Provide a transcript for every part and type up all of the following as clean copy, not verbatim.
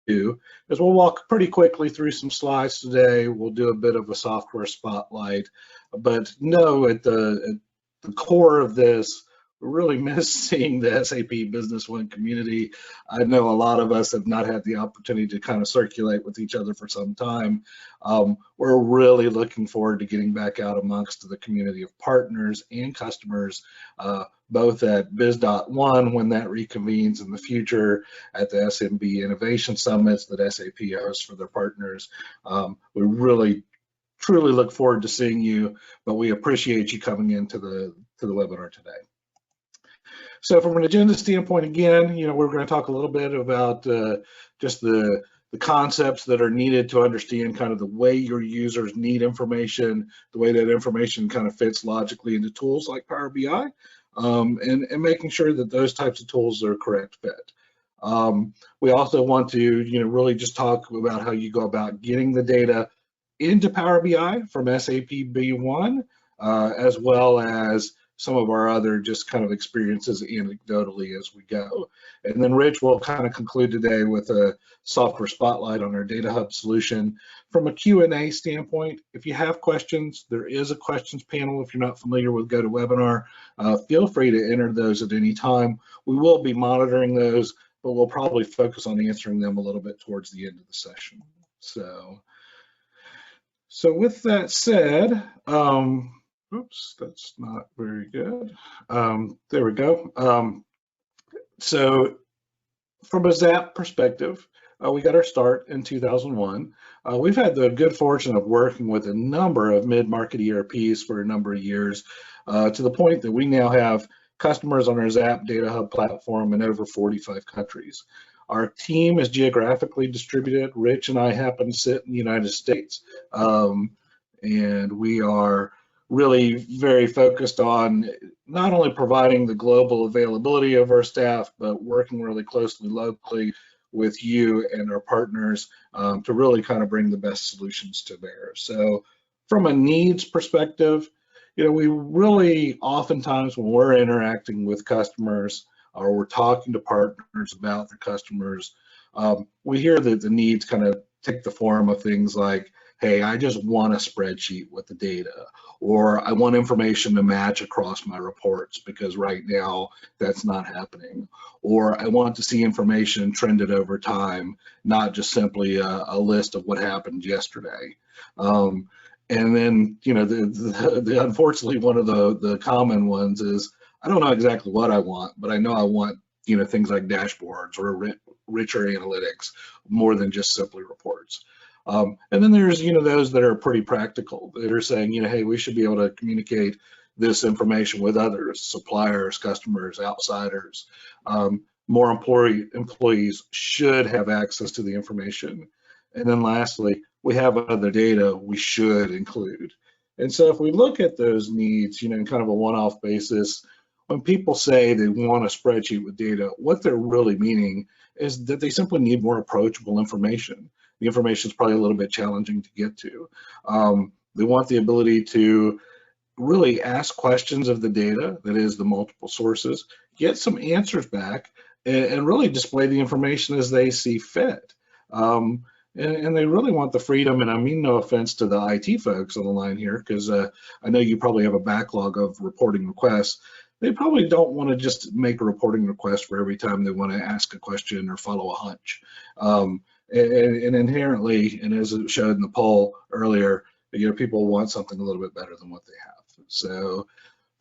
do is we'll walk pretty quickly through some slides today. We'll do a bit of a software spotlight, but know at the core of this, we're really missing the SAP Business One community. I know a lot of us have not had the opportunity to kind of circulate with each other for some time. We're really looking forward to getting back out amongst the community of partners and customers, both at Biz.One when that reconvenes in the future, at the SMB Innovation Summits that SAP hosts for their partners. We really truly look forward to seeing you, but we appreciate you coming into the webinar today. So from an agenda standpoint, again, we're going to talk a little bit about just the concepts that are needed to understand kind of the way your users need information, the way that information kind of fits logically into tools like Power BI, and making sure that those types of tools are a correct fit. We also want to really just talk about how you go about getting the data into Power BI from SAP B1, as well as some of our other just kind of experiences anecdotally as we go. And then Rich will kind of conclude today with a software spotlight on our Data Hub solution. From a Q&A standpoint, if you have questions, there is a questions panel. If you're not familiar with GoToWebinar, feel free to enter those at any time. We will be monitoring those, but we'll probably focus on answering them a little bit towards the end of the session. So with that said, oops, that's not very good. There we go. So from a ZAP perspective, we got our start in 2001. We've had the good fortune of working with a number of mid-market ERPs for a number of years, to the point that we now have customers on our ZAP Data Hub platform in over 45 countries. Our team is geographically distributed. Rich and I happen to sit in the United States, and we are really very focused on not only providing the global availability of our staff, but working really closely locally with you and our partners to really kind of bring the best solutions to bear. So from a needs perspective, we really oftentimes when we're interacting with customers or we're talking to partners about their customers, we hear that the needs kind of take the form of things like, hey, I just want a spreadsheet with the data, or I want information to match across my reports because right now that's not happening, or I want to see information trended over time, not just simply a list of what happened yesterday. And then, the unfortunately, one of the common ones is, I don't know exactly what I want, but I know I want, things like dashboards or richer analytics more than just simply reports. And then there's, those that are pretty practical, that are saying, hey, we should be able to communicate this information with others, suppliers, customers, outsiders. More employees should have access to the information. And then lastly, we have other data we should include. And so if we look at those needs, in kind of a one-off basis, when people say they want a spreadsheet with data, what they're really meaning is that they simply need more approachable information. The information is probably a little bit challenging to get to. They want the ability to really ask questions of the data, that is the multiple sources, get some answers back, and really display the information as they see fit. And they really want the freedom, and I mean no offense to the IT folks on the line here, because I know you probably have a backlog of reporting requests. They probably don't want to just make a reporting request for every time they want to ask a question or follow a hunch. And inherently, and as it showed in the poll earlier, people want something a little bit better than what they have. So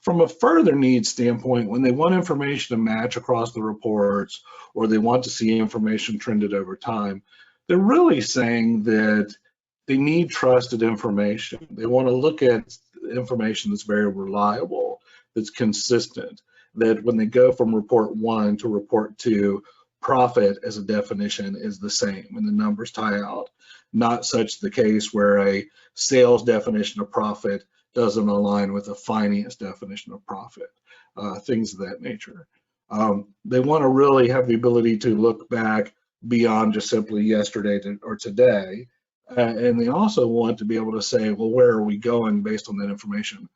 from a further needs standpoint, when they want information to match across the reports, or they want to see information trended over time, they're really saying that they need trusted information. They want to look at information that's very reliable, that's consistent, that when they go from report 1 to report 2, profit as a definition is the same and the numbers tie out. Not such the case where a sales definition of profit doesn't align with a finance definition of profit, things of that nature. They want to really have the ability to look back beyond just simply yesterday or today. And they also want to be able to say, well, where are we going based on that information?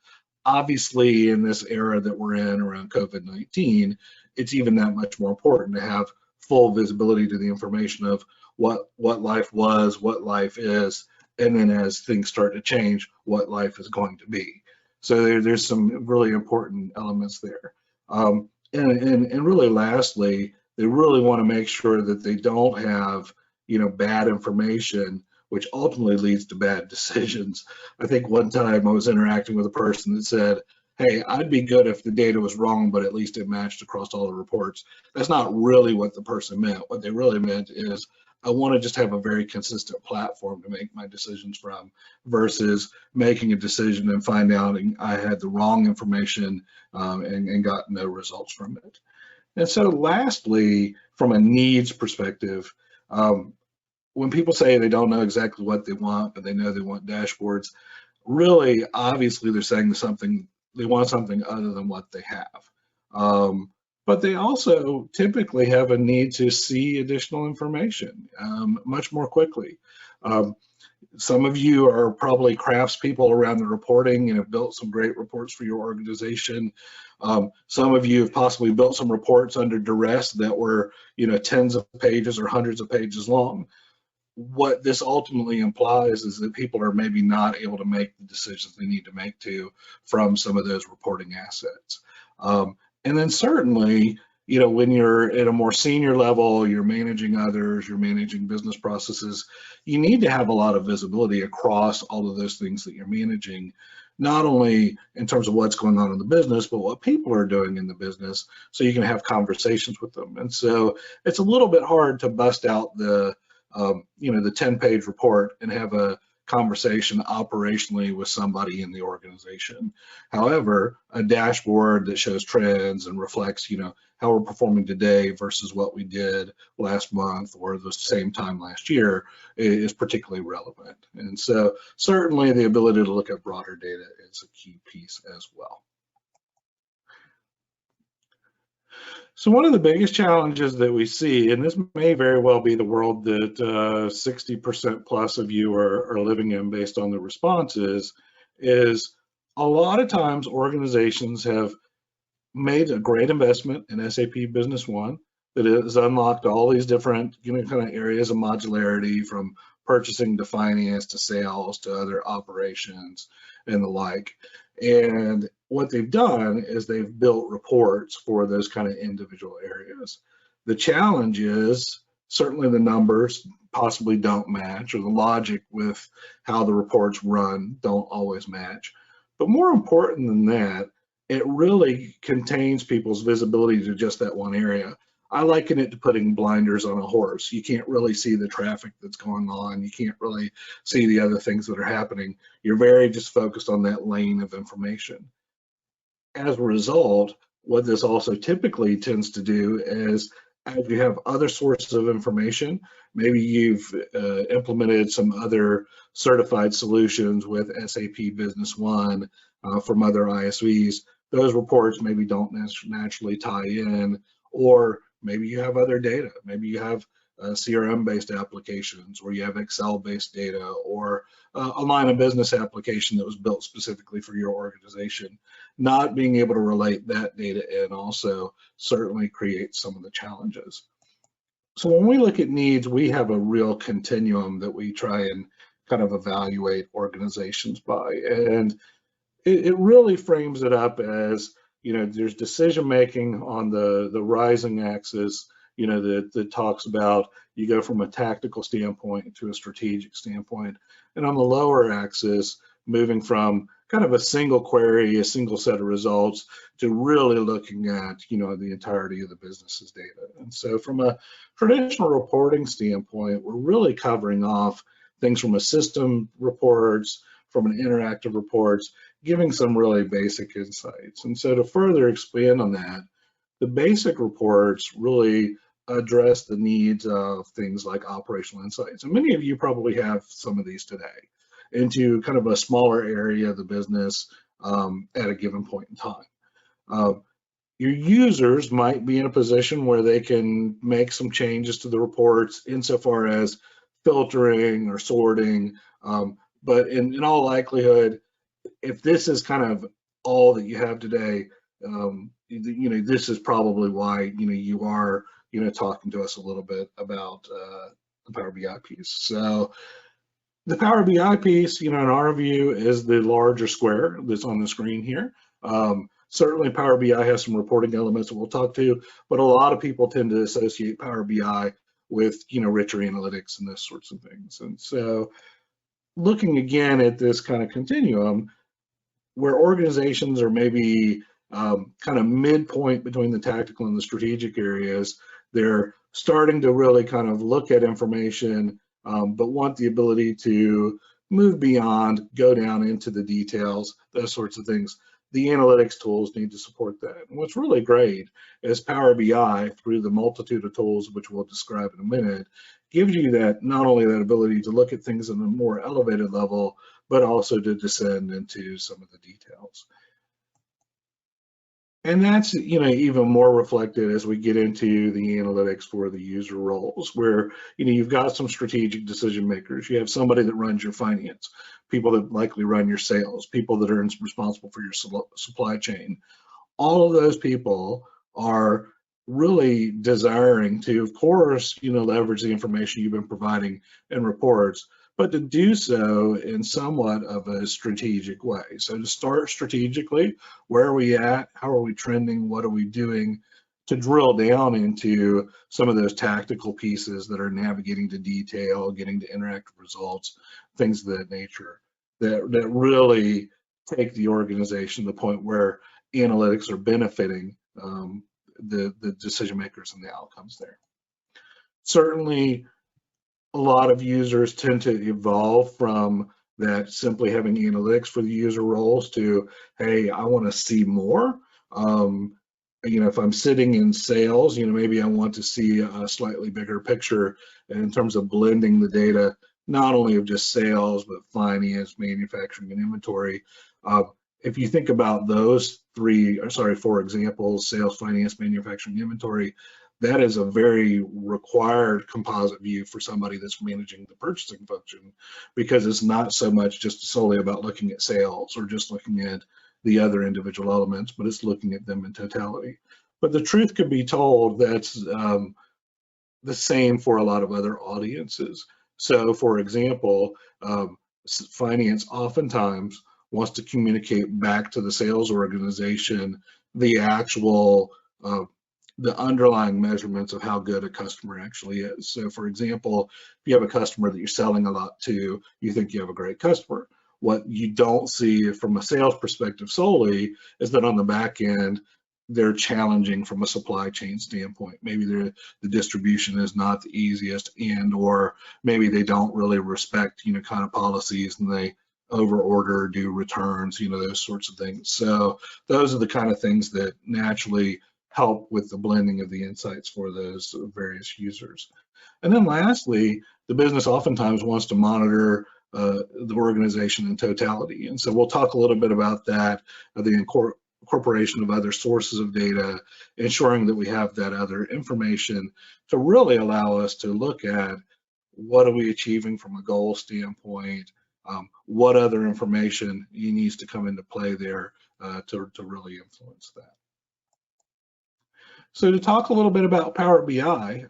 Obviously, in this era that we're in around COVID-19, it's even that much more important to have full visibility to the information of what life was, what life is, and then as things start to change, what life is going to be. So there's some really important elements there. And really lastly, they really want to make sure that they don't have, bad information, which ultimately leads to bad decisions. I think one time I was interacting with a person that said, hey, I'd be good if the data was wrong, but at least it matched across all the reports. That's not really what the person meant. What they really meant is, I want to just have a very consistent platform to make my decisions from, versus making a decision and finding out I had the wrong information, and got no results from it. And so lastly, from a needs perspective, when people say they don't know exactly what they want, but they know they want dashboards, really, obviously, they're saying they want something other than what they have. But they also typically have a need to see additional information much more quickly. Some of you are probably craftspeople around the reporting and have built some great reports for your organization. Some of you have possibly built some reports under duress that were, tens of pages or hundreds of pages long. What this ultimately implies is that people are maybe not able to make the decisions they need to make from some of those reporting assets. And then certainly, when you're at a more senior level, you're managing others, you're managing business processes, you need to have a lot of visibility across all of those things that you're managing, not only in terms of what's going on in the business, but what people are doing in the business, so you can have conversations with them. And so it's a little bit hard to bust out the 10-page report and have a conversation operationally with somebody in the organization. However, a dashboard that shows trends and reflects, how we're performing today versus what we did last month or the same time last year is particularly relevant. And so certainly the ability to look at broader data is a key piece as well. So one of the biggest challenges that we see, and this may very well be the world that 60% plus of you are living in based on the responses, is a lot of times organizations have made a great investment in SAP Business One that has unlocked all these different kind of areas of modularity, from purchasing to finance to sales to other operations and the like. And what they've done is they've built reports for those kind of individual areas. The challenge is certainly the numbers possibly don't match, or the logic with how the reports run don't always match. But more important than that, it really contains people's visibility to just that one area. I liken it to putting blinders on a horse. You can't really see the traffic that's going on. You can't really see the other things that are happening. You're very just focused on that lane of information. As a result, what this also typically tends to do is, as you have other sources of information, maybe you've implemented some other certified solutions with SAP Business One from other ISVs, those reports maybe don't naturally tie in, or maybe you have other data. Maybe you have CRM-based applications, or you have Excel-based data, or a line of business application that was built specifically for your organization. Not being able to relate that data in also certainly creates some of the challenges. So when we look at needs, we have a real continuum that we try and kind of evaluate organizations by. And it really frames it up as, there's decision making on the rising axis, that talks about, you go from a tactical standpoint to a strategic standpoint. And on the lower axis, moving from kind of a single query, a single set of results, to really looking at, the entirety of the business's data. And so from a traditional reporting standpoint, we're really covering off things from a system reports, from an interactive reports, giving some really basic insights. And so to further expand on that, the basic reports really address the needs of things like operational insights. And many of you probably have some of these today, into kind of a smaller area of the business at a given point in time. Your users might be in a position where they can make some changes to the reports insofar as filtering or sorting, but in all likelihood, if this is kind of all that you have today, this is probably why you are talking to us a little bit about the Power BI piece. So the Power BI piece, in our view, is the larger square that's on the screen here. Certainly Power BI has some reporting elements that we'll talk to, but a lot of people tend to associate Power BI with, richer analytics and those sorts of things. And so looking again at this kind of continuum, where organizations are maybe kind of midpoint between the tactical and the strategic areas, they're starting to really kind of look at information, but want the ability to move beyond, go down into the details, those sorts of things. The analytics tools need to support that. And what's really great is Power BI, through the multitude of tools, which we'll describe in a minute, gives you that, not only that ability to look at things at a more elevated level, but also to descend into some of the details. And that's, even more reflected as we get into the analytics for the user roles, where, you've got some strategic decision makers. You have somebody that runs your finance, people that likely run your sales, people that are responsible for your supply chain. All of those people are really desiring to, of course, leverage the information you've been providing in reports, but to do so in somewhat of a strategic way. So to start strategically, where are we at? How are we trending? What are we doing? To drill down into some of those tactical pieces that are navigating to detail, getting to interactive results, things of that nature, that really take the organization to the point where analytics are benefiting the decision makers and the outcomes there. Certainly, a lot of users tend to evolve from that simply having analytics for the user roles to, hey, I want to see more. If I'm sitting in sales, maybe I want to see a slightly bigger picture in terms of blending the data, not only of just sales, but finance, manufacturing, and inventory. If you think about those four examples, sales, finance, manufacturing, inventory, that is a very required composite view for somebody that's managing the purchasing function, because it's not so much just solely about looking at sales or just looking at the other individual elements, but it's looking at them in totality. But the truth could be told, that's the same for a lot of other audiences. So for example, finance oftentimes wants to communicate back to the sales organization the actual the underlying measurements of how good a customer actually is. So for example, if you have a customer that you're selling a lot to, you think you have a great customer. What you don't see from a sales perspective solely is that on the back end, they're challenging from a supply chain standpoint. Maybe the distribution is not the easiest, or maybe they don't really respect, kind of policies, and they overorder, do returns, those sorts of things. So those are the kind of things that naturally help with the blending of the insights for those various users. And then lastly, the business oftentimes wants to monitor the organization in totality. And so we'll talk a little bit about that, the incorporation of other sources of data, ensuring that we have that other information to really allow us to look at what are we achieving from a goal standpoint, what other information needs to come into play there to really influence that. So to talk a little bit about Power BI,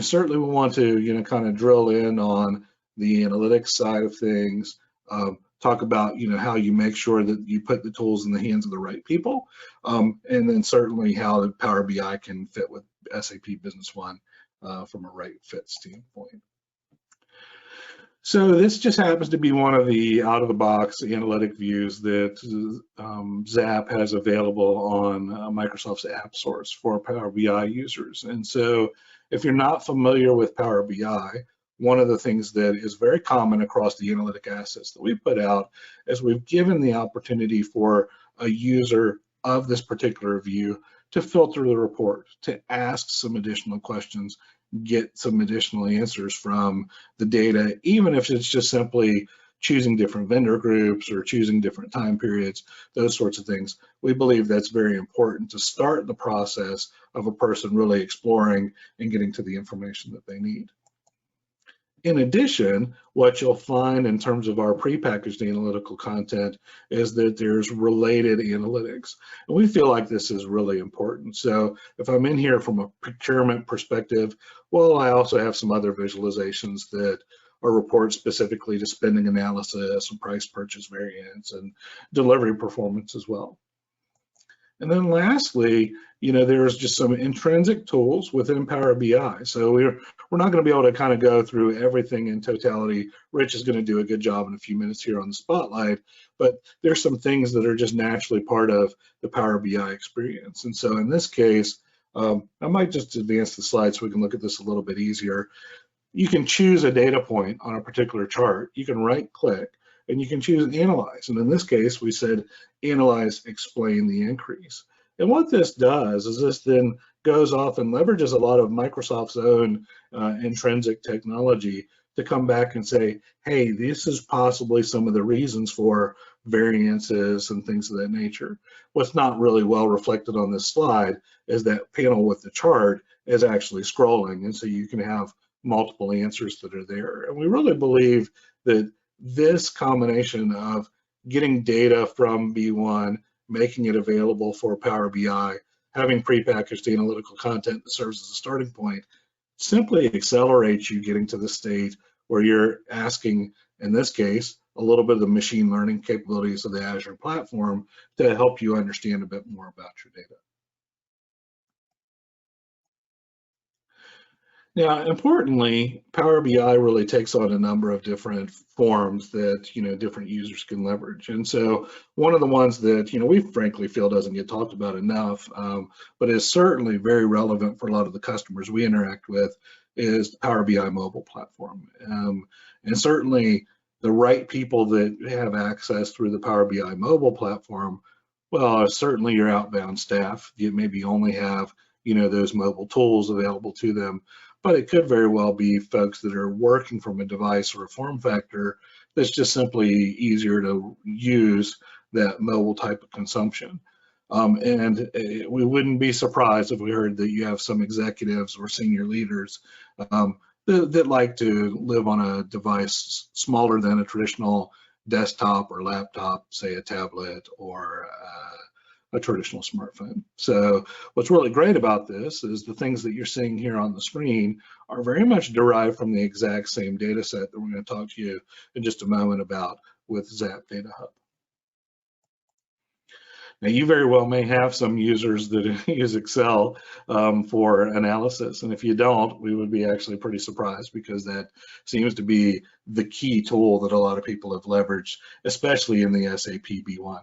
certainly we want to, kind of drill in on the analytics side of things, talk about, how you make sure that you put the tools in the hands of the right people, and then certainly how the Power BI can fit with SAP Business One from a right fit standpoint. So this just happens to be one of the out-of-the-box analytic views that ZAP has available on Microsoft's App Source for Power BI users. And so if you're not familiar with Power BI, one of the things that is very common across the analytic assets that we put out is we've given the opportunity for a user of this particular view to filter the report, to ask some additional questions, get some additional answers from the data, even if it's just simply choosing different vendor groups or choosing different time periods, those sorts of things. We believe that's very important to start the process of a person really exploring and getting to the information that they need. In addition, what you'll find in terms of our prepackaged analytical content is that there's related analytics. And we feel like this is really important. So if I'm in here from a procurement perspective, well, I also have some other visualizations that are reports specifically to spending analysis and price purchase variance and delivery performance as well. And then lastly, there's just some intrinsic tools within Power BI. So we're not going to be able to kind of go through everything in totality. Rich is going to do a good job in a few minutes here on the spotlight, but there's some things that are just naturally part of the Power BI experience. And so in this case, I might just advance the slide so we can look at this a little bit easier. You can choose a data point on a particular chart. You can right click and you can choose analyze. And in this case, we said analyze, explain the increase. And what this does is this then goes off and leverages a lot of Microsoft's own intrinsic technology to come back and say, hey, this is possibly some of the reasons for variances and things of that nature. What's not really well reflected on this slide is that panel with the chart is actually scrolling. And so you can have multiple answers that are there. And we really believe that this combination of getting data from B1, making it available for Power BI, having prepackaged analytical content that serves as a starting point, simply accelerates you getting to the state where you're asking, in this case, a little bit of the machine learning capabilities of the Azure platform to help you understand a bit more about your data. Now, importantly, Power BI really takes on a number of different forms that, different users can leverage. And so one of the ones that, we frankly feel doesn't get talked about enough, but is certainly very relevant for a lot of the customers we interact with is the Power BI mobile platform. And certainly the right people that have access through the Power BI mobile platform, well, certainly your outbound staff, you maybe only have, those mobile tools available to them. But it could very well be folks that are working from a device or a form factor that's just simply easier to use that mobile type of consumption. And we wouldn't be surprised if we heard that you have some executives or senior leaders that like to live on a device smaller than a traditional desktop or laptop, say a tablet or a traditional smartphone. So what's really great about this is the things that you're seeing here on the screen are very much derived from the exact same data set that we're going to talk to you in just a moment about with ZAP Data Hub. Now, you very well may have some users that use Excel for analysis, and if you don't, we would be actually pretty surprised because that seems to be the key tool that a lot of people have leveraged, especially in the SAP B1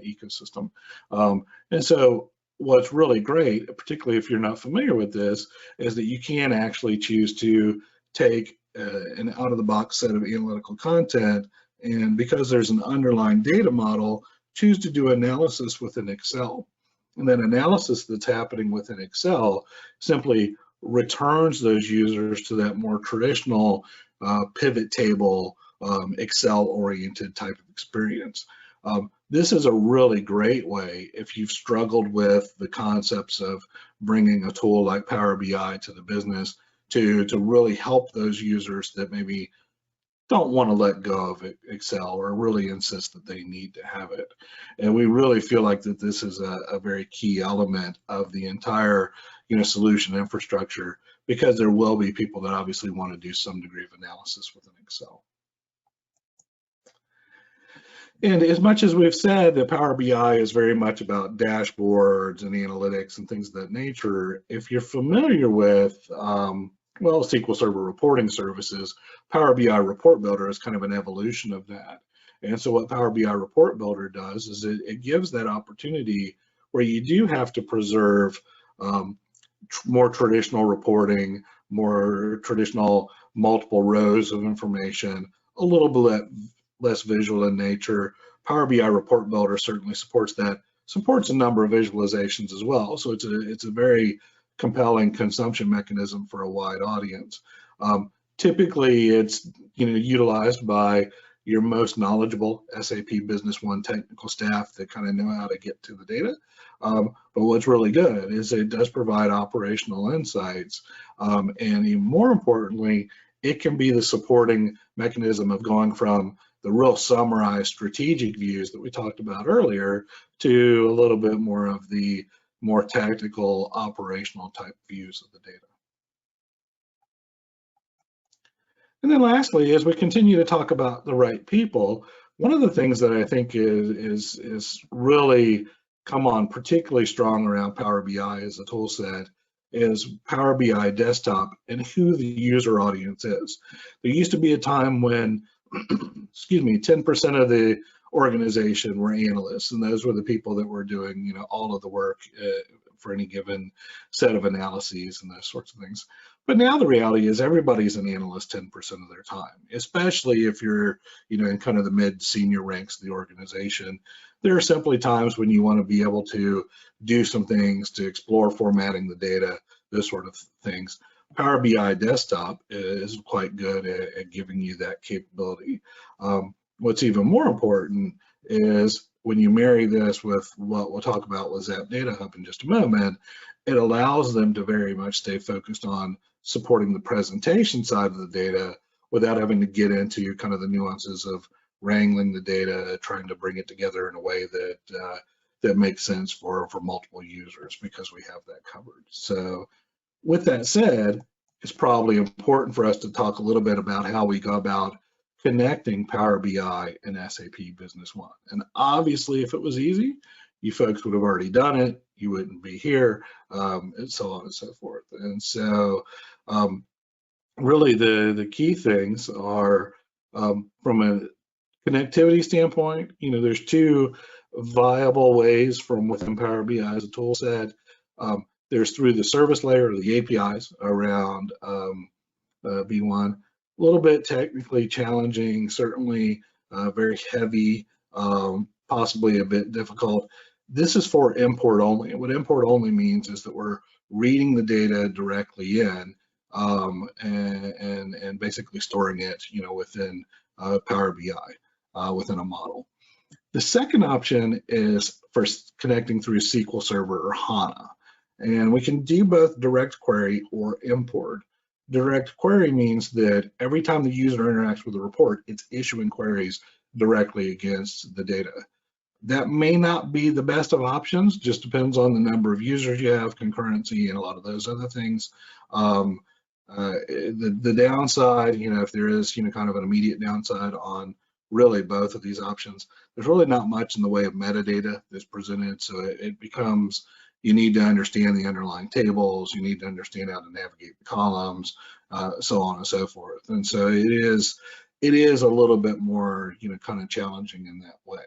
ecosystem. And so what's really great, particularly if you're not familiar with this, is that you can actually choose to take an out-of-the-box set of analytical content, and because there's an underlying data model, choose to do analysis within Excel. And then analysis that's happening within Excel simply returns those users to that more traditional pivot table, Excel-oriented type of experience. This is a really great way if you've struggled with the concepts of bringing a tool like Power BI to the business to really help those users that maybe don't want to let go of Excel or really insist that they need to have it. And we really feel like that this is a very key element of the entire solution infrastructure, because there will be people that obviously want to do some degree of analysis within Excel. And as much as we've said that Power BI is very much about dashboards and analytics and things of that nature, if you're familiar with well, SQL Server reporting services, Power BI Report Builder is kind of an evolution of that. And so what Power BI Report Builder does is it gives that opportunity where you do have to preserve more traditional reporting, more traditional multiple rows of information, a little bit less visual in nature. Power BI Report Builder certainly supports that, supports a number of visualizations as well. So it's a very compelling consumption mechanism for a wide audience. Typically, it's utilized by your most knowledgeable SAP Business One technical staff that kind of know how to get to the data. But what's really good is it does provide operational insights, and even more importantly, it can be the supporting mechanism of going from the real summarized strategic views that we talked about earlier to a little bit more of the more tactical operational type views of the data. And then lastly, as we continue to talk about the right people, one of the things that I think is really come on particularly strong around Power BI as a tool set is Power BI desktop and who the user audience is. There used to be a time when, excuse me, 10% of the organization were analysts, and those were the people that were doing, you know, all of the work for any given set of analyses and those sorts of things. But now the reality is everybody's an analyst 10% of their time, especially if you're, you know, in kind of the mid-senior ranks of the organization. There are simply times when you want to be able to do some things to explore formatting the data, those sort of things. Power BI desktop is quite good at giving you that capability. What's even more important is when you marry this with what we'll talk about with SAP Data Hub in just a moment, it allows them to very much stay focused on supporting the presentation side of the data without having to get into kind of the nuances of wrangling the data, trying to bring it together in a way that that makes sense for multiple users, because we have that covered. So with that said, it's probably important for us to talk a little bit about how we go about connecting Power BI and SAP Business One. And obviously, if it was easy, you folks would have already done it. You wouldn't be here, and so on and so forth. And so really the key things are from a connectivity standpoint, you know, there's two viable ways from within Power BI as a tool set. There's through the service layer, the APIs around B1. A little bit technically challenging, certainly very heavy, possibly a bit difficult. This is for import only. And what import only means is that we're reading the data directly in and basically storing it, you know, within Power BI, within a model. The second option is for connecting through SQL Server or HANA. And we can do both direct query or import. Direct query means that every time the user interacts with a report, it's issuing queries directly against the data. That may not be the best of options, just depends on the number of users you have, concurrency, and a lot of those other things. The downside, you know, if there is, you know, kind of an immediate downside on really both of these options, there's really not much in the way of metadata that's presented. So it becomes, you need to understand the underlying tables, you need to understand how to navigate the columns, so on and so forth. And so it is a little bit more, you know, kind of challenging in that way.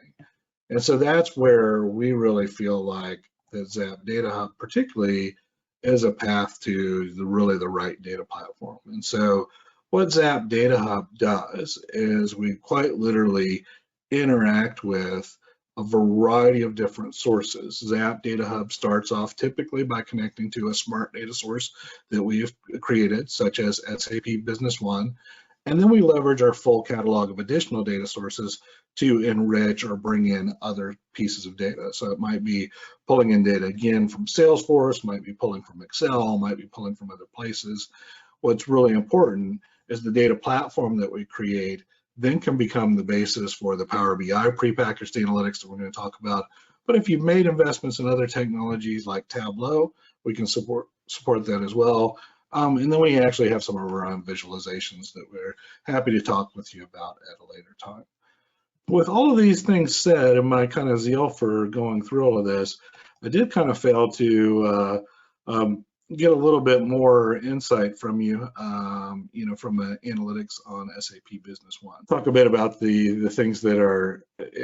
And so that's where we really feel like the SAP Data Hub particularly is a path to really the right data platform. And so what SAP Data Hub does is we quite literally interact with a variety of different sources. SAP Data Hub starts off typically by connecting to a smart data source that we've created, such as SAP Business One, and then we leverage our full catalog of additional data sources to enrich or bring in other pieces of data. So it might be pulling in data again from Salesforce, might be pulling from Excel, might be pulling from other places. What's really important is the data platform that we create then can become the basis for the Power BI prepackaged analytics that we're going to talk about. But if you've made investments in other technologies like Tableau, we can support that as well. And then we actually have some of our own visualizations that we're happy to talk with you about at a later time. With all of these things said, and my kind of zeal for going through all of this, I did kind of fail to get a little bit more insight from you, you know, from analytics on SAP Business One. Talk a bit about the things that are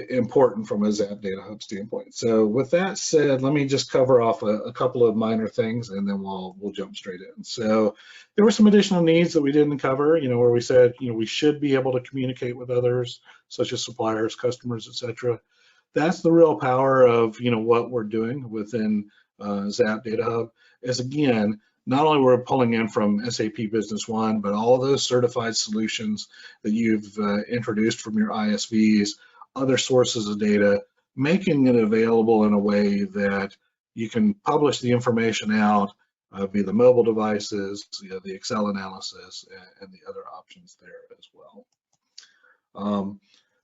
important from a SAP Data Hub standpoint. So with that said, let me just cover off a couple of minor things, and then we'll jump straight in. So there were some additional needs that we didn't cover, you know, where we said, you know, we should be able to communicate with others, such as suppliers, customers, etc. That's the real power of, you know, what we're doing within SAP Data Hub. Is again, not only we're pulling in from SAP Business One, but all those certified solutions that you've introduced from your ISVs, other sources of data, making it available in a way that you can publish the information out via the mobile devices, the Excel analysis, and the other options there as well.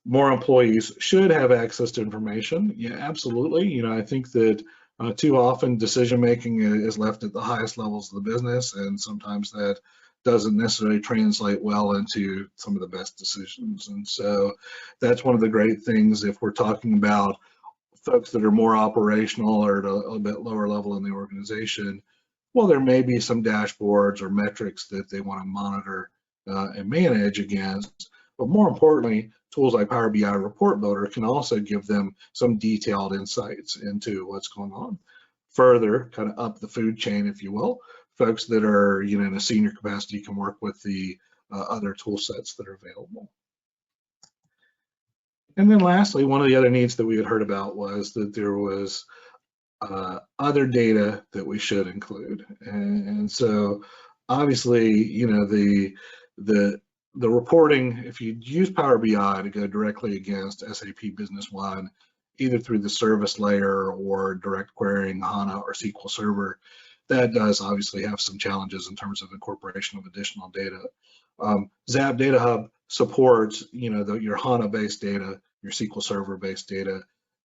More employees should have access to information. Yeah, absolutely. I think that too often decision making is left at the highest levels of the business, and sometimes that doesn't necessarily translate well into some of the best decisions. And so that's one of the great things if we're talking about folks that are more operational or at a bit lower level in the organization. Well, there may be some dashboards or metrics that they want to monitor and manage against, but more importantly, tools like Power BI Report Builder can also give them some detailed insights into what's going on. Further, kind of up the food chain, if you will, folks that are in a senior capacity can work with the other tool sets that are available. And then lastly, one of the other needs that we had heard about was that there was other data that we should include. And so obviously, the reporting, if you use Power BI to go directly against SAP Business One, either through the service layer or direct querying HANA or SQL Server, that does obviously have some challenges in terms of incorporation of additional data. SAP Data Hub supports, your HANA-based data, your SQL Server-based data,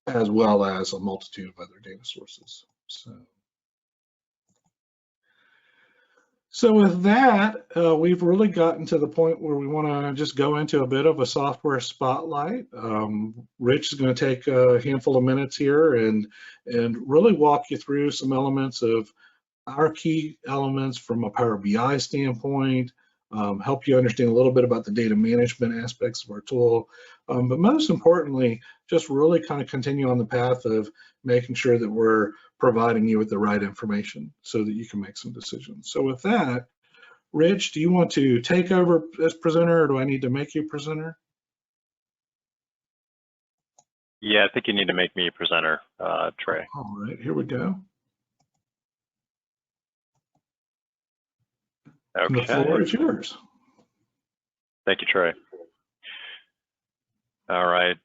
as well as a multitude of other data sources. So with that, we've really gotten to the point where we want to just go into a bit of a software spotlight. Rich is going to take a handful of minutes here and really walk you through some elements of our key elements from a Power BI standpoint, help you understand a little bit about the data management aspects of our tool, but most importantly, just really kind of continue on the path of making sure that we're providing you with the right information so that you can make some decisions. So with that, Rich, do you want to take over as presenter, or do I need to make you presenter? Yeah, I think you need to make me a presenter, Trey. All right, here we go. Okay. The floor is yours. Thank you, Trey. All right,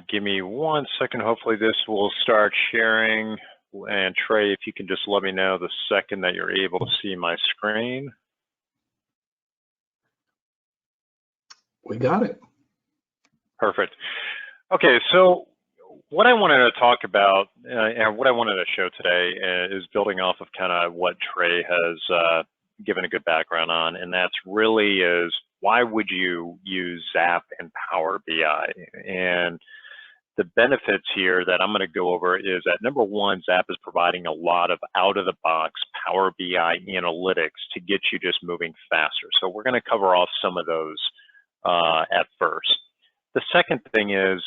give me 1 second. Hopefully this will start sharing. And Trey, if you can just let me know the second that you're able to see my screen. We got it. Perfect. Okay, so what I wanted to talk about and what I wanted to show today is building off of kind of what Trey has given a good background on, and that's really is why would you use SAP and Power BI? And the benefits here that I'm going to go over is that number one, SAP is providing a lot of out-of-the-box Power BI analytics to get you just moving faster. So we're going to cover off some of those at first. The second thing is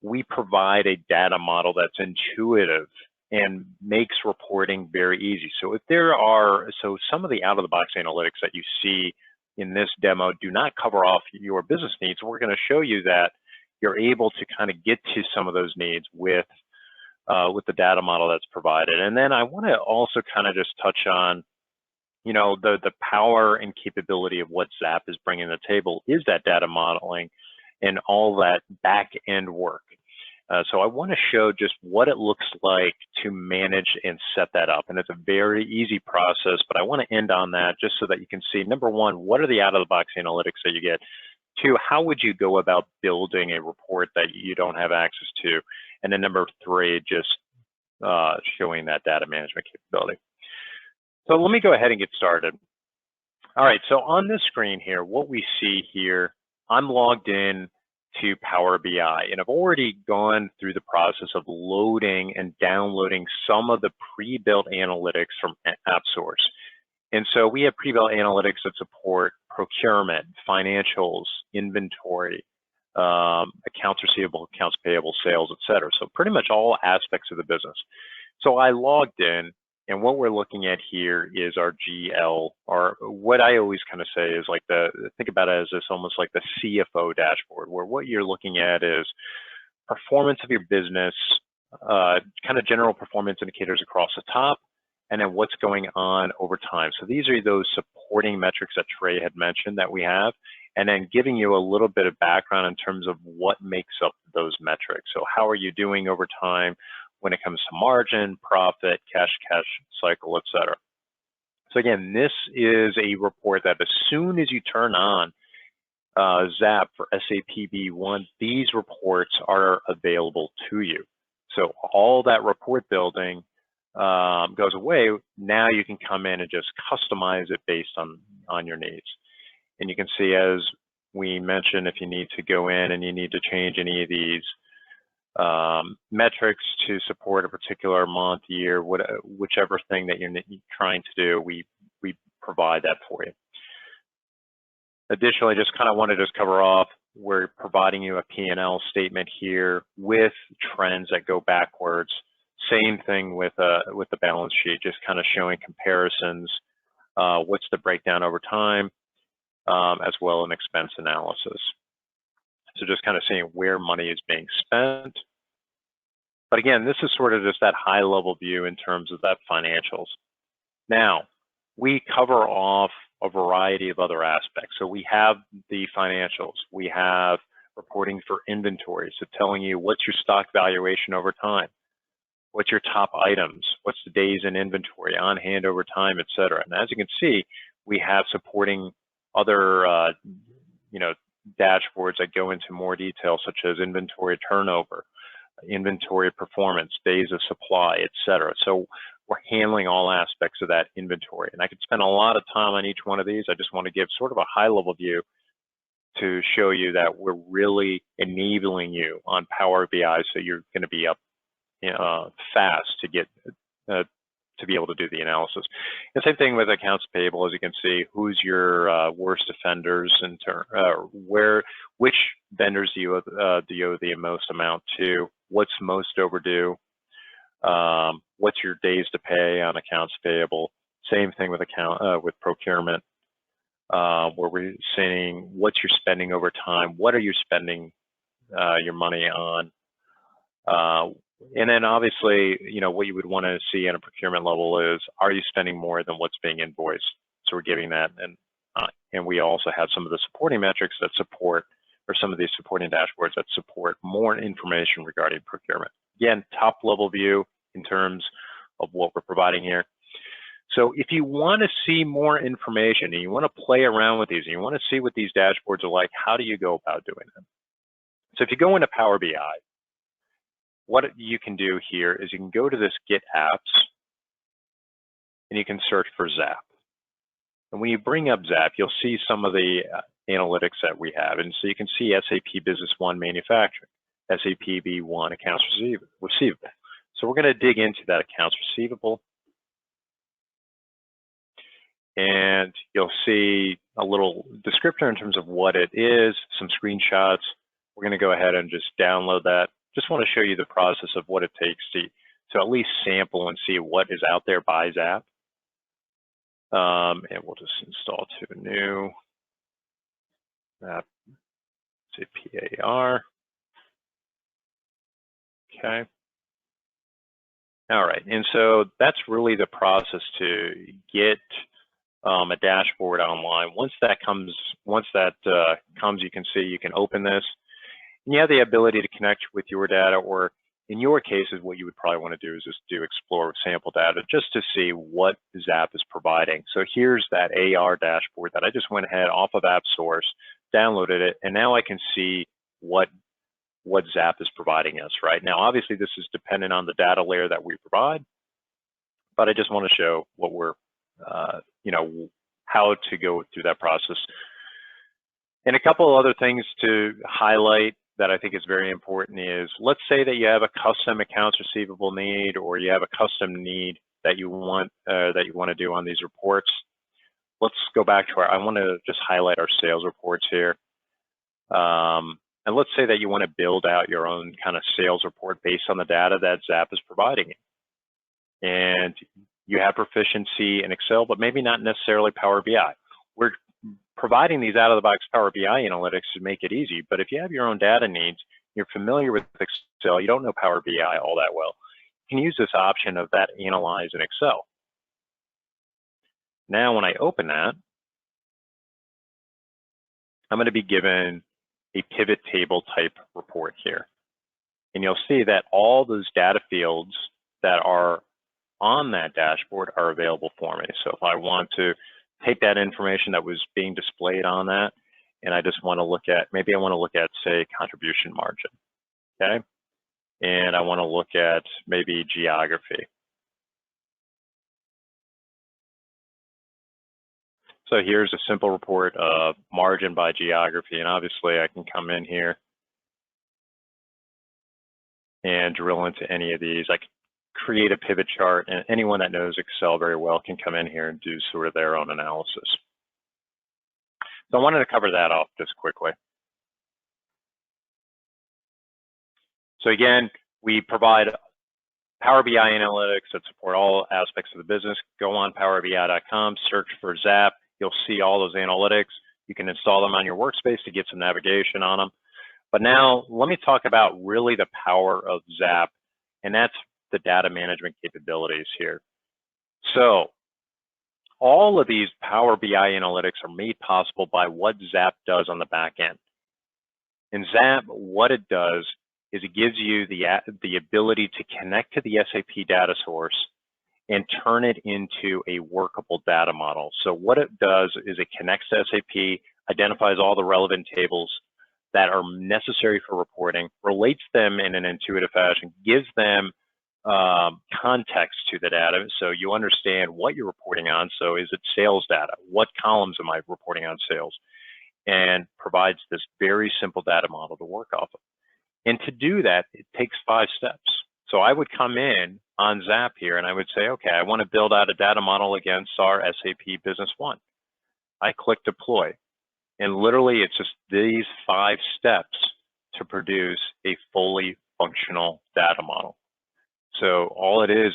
we provide a data model that's intuitive and makes reporting very easy. So if there are, so some of the out-of-the-box analytics that you see in this demo do not cover off your business needs. We're going to show you that you're able to kind of get to some of those needs with the data model that's provided. And then I want to also kind of just touch on, the power and capability of what SAP is bringing to the table is that data modeling and all that back end work. So I want to show just what it looks like to manage and set that up. And it's a very easy process, but I want to end on that just so that you can see, number one, what are the out-of-the-box analytics that you get? Two, how would you go about building a report that you don't have access to? And then number three, just showing that data management capability. So let me go ahead and get started. All right, so on this screen here, what we see here, I'm logged in to Power BI, and I've already gone through the process of loading and downloading some of the pre-built analytics from AppSource. And so we have pre-built analytics that support procurement, financials, inventory, accounts receivable, accounts payable, sales, et cetera. So pretty much all aspects of the business. So I logged in, and what we're looking at here is our GL, or what I always kind of say is like think about it as this almost like the CFO dashboard, where what you're looking at is performance of your business, kind of general performance indicators across the top, and then what's going on over time. So these are those supporting metrics that Trey had mentioned that we have, and then giving you a little bit of background in terms of what makes up those metrics. So how are you doing over time when it comes to margin, profit, cash cycle, et cetera. So again, this is a report that as soon as you turn on ZAP for SAP B1, these reports are available to you. So all that report building goes away. Now you can come in and just customize it based on your needs. And you can see, as we mentioned, if you need to go in and you need to change any of these metrics to support a particular month, year, whichever thing that you're trying to do, we provide that for you. Additionally, just kind of wanted to just cover off, we're providing you a P&L statement here with trends that go backwards. Same thing with the balance sheet, just kind of showing comparisons. What's the breakdown over time, as well as an expense analysis. So just kind of seeing where money is being spent. But again, this is sort of just that high level view in terms of that financials. Now, we cover off a variety of other aspects. So we have the financials, we have reporting for inventory, so telling you what's your stock valuation over time, what's your top items, what's the days in inventory, on hand over time, et cetera. And as you can see, we have supporting other dashboards that go into more detail, such as inventory turnover, inventory performance, days of supply, et cetera. So we're handling all aspects of that inventory. And I could spend a lot of time on each one of these. I just want to give sort of a high level view to show you that we're really enabling you on Power BI, so you're going to be up fast to get to be able to do the analysis. The same thing with accounts payable. As you can see, who's your worst offenders in turn, which vendors do you owe the most amount to, what's most overdue, what's your days to pay on accounts payable. Same thing with with procurement, where we're saying what's your spending over time, what are you spending your money on, and then obviously, what you would want to see at a procurement level is, are you spending more than what's being invoiced? So we're giving that, and we also have some of the supporting metrics that support, or some of these supporting dashboards that support more information regarding procurement. Again, top level view in terms of what we're providing here. So if you want to see more information and you want to play around with these and you want to see what these dashboards are like, how do you go about doing them? So if you go into Power BI, what you can do here is you can go to this Get Apps and you can search for ZAP. And when you bring up ZAP, you'll see some of the analytics that we have. And so you can see SAP Business One Manufacturing, SAP B1 Accounts Receivable. So we're going to dig into that accounts receivable. And you'll see a little descriptor in terms of what it is, some screenshots. We're going to go ahead and just download that. Just want to show you the process of what it takes to at least sample and see what is out there by ZAP. And we'll just install to new ZAP, PAR. Okay. All right, and so that's really the process to get a dashboard online. Once that comes, you can see, you can open this. And you have the ability to connect with your data, or in your cases, what you would probably want to do is just do explore sample data just to see what ZAP is providing. So here's that AR dashboard that I just went ahead off of AppSource, downloaded it, and now I can see what ZAP is providing us right now. Obviously, this is dependent on the data layer that we provide, but I just want to show what we're, how to go through that process. And a couple of other things to highlight that I think is very important is, let's say that you have a custom accounts receivable need, or you have a custom need that you want to do on these reports. Let's go back to I want to just highlight our sales reports here. And let's say that you want to build out your own kind of sales report based on the data that ZAP is providing you. And you have proficiency in Excel, but maybe not necessarily Power BI. We're providing these out-of-the-box Power BI analytics to make it easy, but if you have your own data needs, you're familiar with Excel, you don't know Power BI all that well, you can use this option of that Analyze in Excel. Now, when I open that, I'm going to be given a pivot table type report here. And you'll see that all those data fields that are on that dashboard are available for me. So if I want to take that information that was being displayed on that, and I just want to look at, maybe I want to look at, say, contribution margin, okay? And I want to look at maybe geography. So here's a simple report of margin by geography, and obviously I can come in here and drill into any of these. I can create a pivot chart, and anyone that knows Excel very well can come in here and do sort of their own analysis. So I wanted to cover that off just quickly. So again, we provide Power BI analytics that support all aspects of the business. Go on powerbi.com, search for ZAP. You'll see all those analytics. You can install them on your workspace to get some navigation on them. But now let me talk about really the power of ZAP, and that's the data management capabilities here. So all of these Power BI analytics are made possible by what ZAP does on the back end. In ZAP, what it does is it gives you the ability to connect to the SAP data source and turn it into a workable data model. So what it does is it connects to SAP, identifies all the relevant tables that are necessary for reporting, relates them in an intuitive fashion, gives them context to the data so you understand what you're reporting on. So is it sales data? What columns am I reporting on sales? And provides this very simple data model to work off of. And to do that, it takes 5 steps. So I would come in on ZAP here and I would say, okay, I want to build out a data model against our SAP Business One. I click deploy. And literally it's just these 5 steps to produce a fully functional data model. So all it is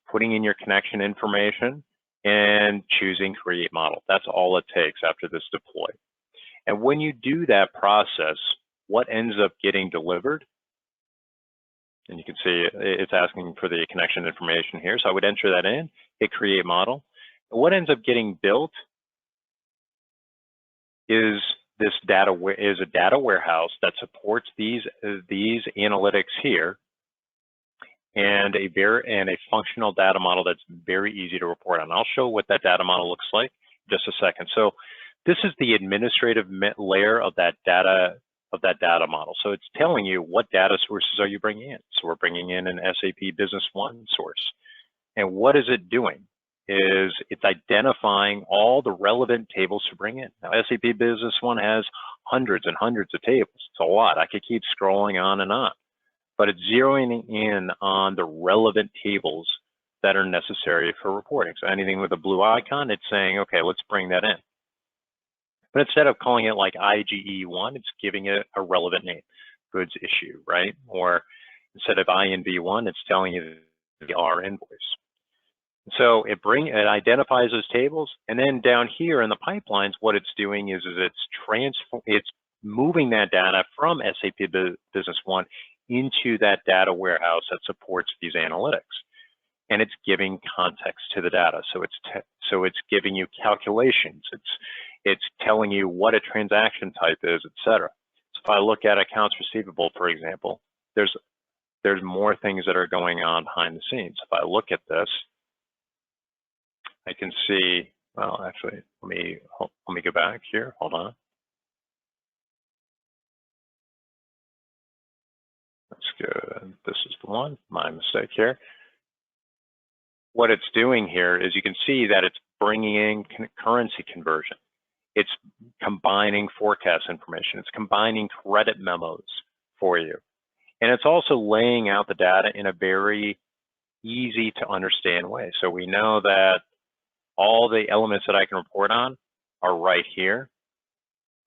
putting in your connection information and choosing create model. That's all it takes after this deploy. And when you do that process, what ends up getting delivered, and you can see it's asking for the connection information here. So I would enter that in, hit create model. And what ends up getting built is this a data warehouse that supports these analytics here, and a functional data model that's very easy to report on. I'll show what that data model looks like in just a second. So this is the administrative layer of that data model. So it's telling you what data sources are you bringing in. So we're bringing in an SAP Business One source. And what is it doing? Is it's identifying all the relevant tables to bring in. Now, SAP Business One has hundreds and hundreds of tables. It's a lot. I could keep scrolling on and on. But it's zeroing in on the relevant tables that are necessary for reporting. So anything with a blue icon, it's saying, okay, let's bring that in. But instead of calling it like IGE1, it's giving it a relevant name, goods issue, right? Or instead of INV1, it's telling you the R invoice. So it identifies those tables, and then down here in the pipelines, what it's doing is it's moving that data from SAP Business One into that data warehouse that supports these analytics, and it's giving context to the data. So it's giving you calculations. It's telling you what a transaction type is, et cetera. So if I look at accounts receivable, for example, there's more things that are going on behind the scenes. If I look at this, I can see, well, actually, let me go back here, hold on. That's good, this is the one, my mistake here. What it's doing here is you can see that it's bringing in currency conversion. It's combining forecast information. It's combining credit memos for you. And it's also laying out the data in a very easy to understand way. So we know that all the elements that I can report on are right here.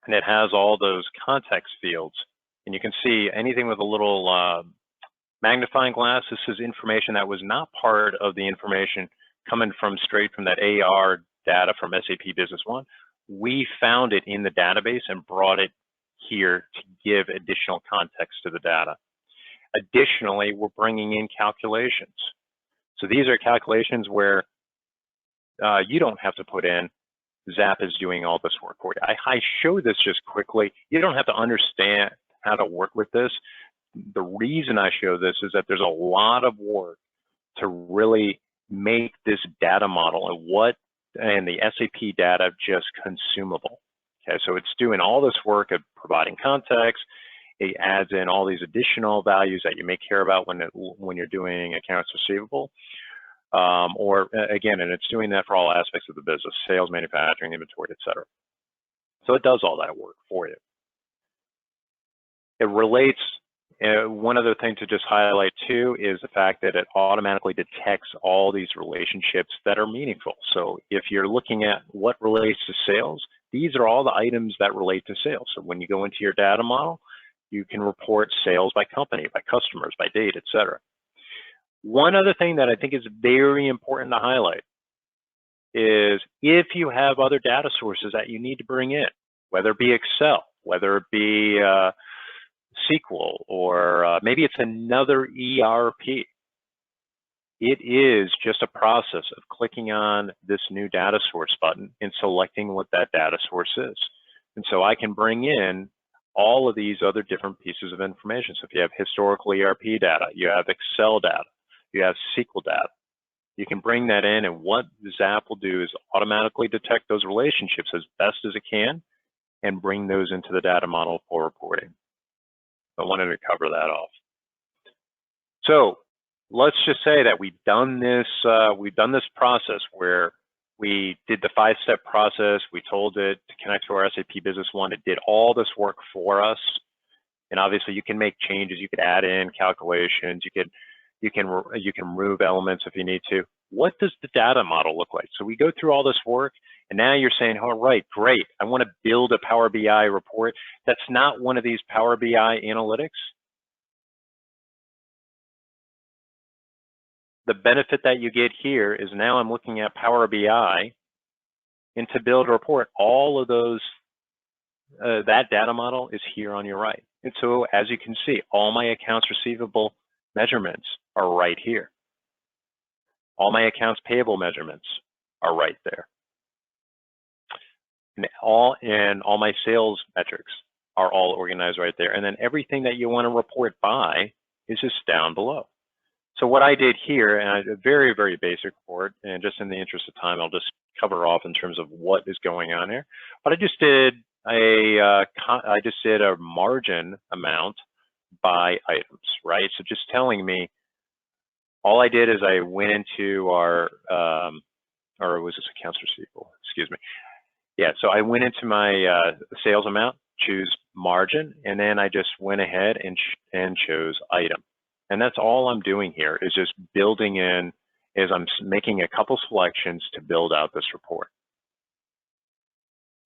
And it has all those context fields. And you can see anything with a little magnifying glass. This is information that was not part of the information coming from straight from that AR data from SAP Business One. We found it in the database and brought it here to give additional context to the data. Additionally, we're bringing in calculations. So these are calculations where you don't have to put in, ZAP is doing all this work for you. I show this just quickly. You don't have to understand how to work with this. The reason I show this is that there's a lot of work to really make this data model and the SAP data just consumable. Okay, so it's doing all this work of providing context. It adds in all these additional values that you may care about when you're doing accounts receivable. Or again, and it's doing that for all aspects of the business: sales, manufacturing, inventory, etc. So it does all that work for you. It relates. One other thing to just highlight too is the fact that it automatically detects all these relationships that are meaningful. So if you're looking at what relates to sales, these are all the items that relate to sales. So when you go into your data model, you can report sales by company, by customers, by date, etc. One other thing that I think is very important to highlight is if you have other data sources that you need to bring in, whether it be Excel, whether it be SQL, or maybe it's another ERP. It is just a process of clicking on this new data source button and selecting what that data source is. And so I can bring in all of these other different pieces of information. So if you have historical ERP data, you have Excel data, you have SQL data, you can bring that in, and what ZAP will do is automatically detect those relationships as best as it can and bring those into the data model for reporting. I wanted to cover that off. So let's just say that we've done this process where we did the 5-step process. We told it to connect to our SAP Business One. It did all this work for us. And obviously you can make changes. You could add in calculations. You can remove elements if you need to. What does the data model look like? So we go through all this work, and now you're saying, all right, great. I want to build a Power BI report that's not one of these Power BI analytics. The benefit that you get here is now I'm looking at Power BI, and to build a report, all of those, that data model is here on your right. And so as you can see, all my accounts receivable measurements are right here. All my accounts payable measurements are right there. And all my sales metrics are all organized right there. And then everything that you want to report by is just down below. So what I did here, and a very, very basic report, and just in the interest of time, I'll just cover off in terms of what is going on here. But I just did a margin amount by items, right? So just telling me, all I did is I went into our, or was this accounts receivable? Excuse me. Yeah, so I went into my sales amount, choose margin, and then I just went ahead and chose item. And that's all I'm doing here is just building in, is I'm making a couple selections to build out this report.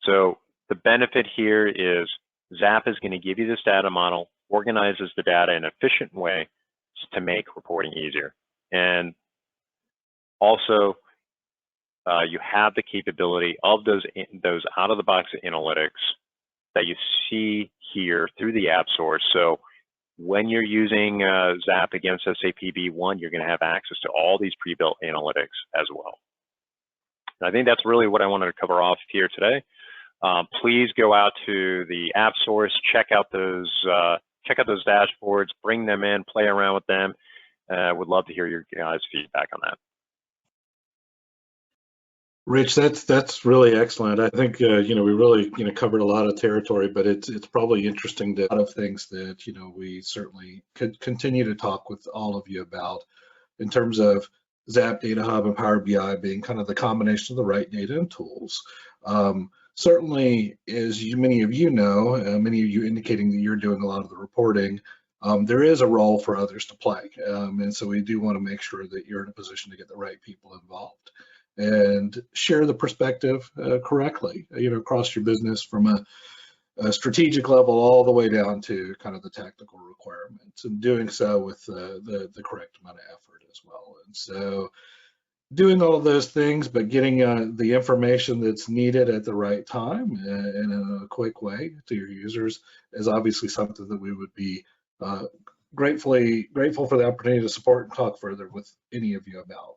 So the benefit here is ZAP is going to give you this data model, organizes the data in an efficient way to make reporting easier. And also, you have the capability of those out-of-the-box analytics that you see here through the app source. So when you're using ZAP against SAP B1, you're going to have access to all these pre-built analytics as well. And I think that's really what I wanted to cover off here today. Please go out to the app source, check out those dashboards, bring them in, play around with them. Would love to hear your guys' feedback on that. Rich, that's really excellent. I think we really covered a lot of territory, but it's probably interesting to a lot of things that we certainly could continue to talk with all of you about in terms of ZAP Data Hub and Power BI being kind of the combination of the right data and tools. Certainly, as many of you know, many of you indicating that you're doing a lot of the reporting, there is a role for others to play, and so we do want to make sure that you're in a position to get the right people involved and share the perspective correctly, across your business from a strategic level all the way down to kind of the technical requirements, and doing so with the correct amount of effort as well. And so doing all of those things, but getting the information that's needed at the right time and in a quick way to your users is obviously something that we would be grateful for the opportunity to support and talk further with any of you about.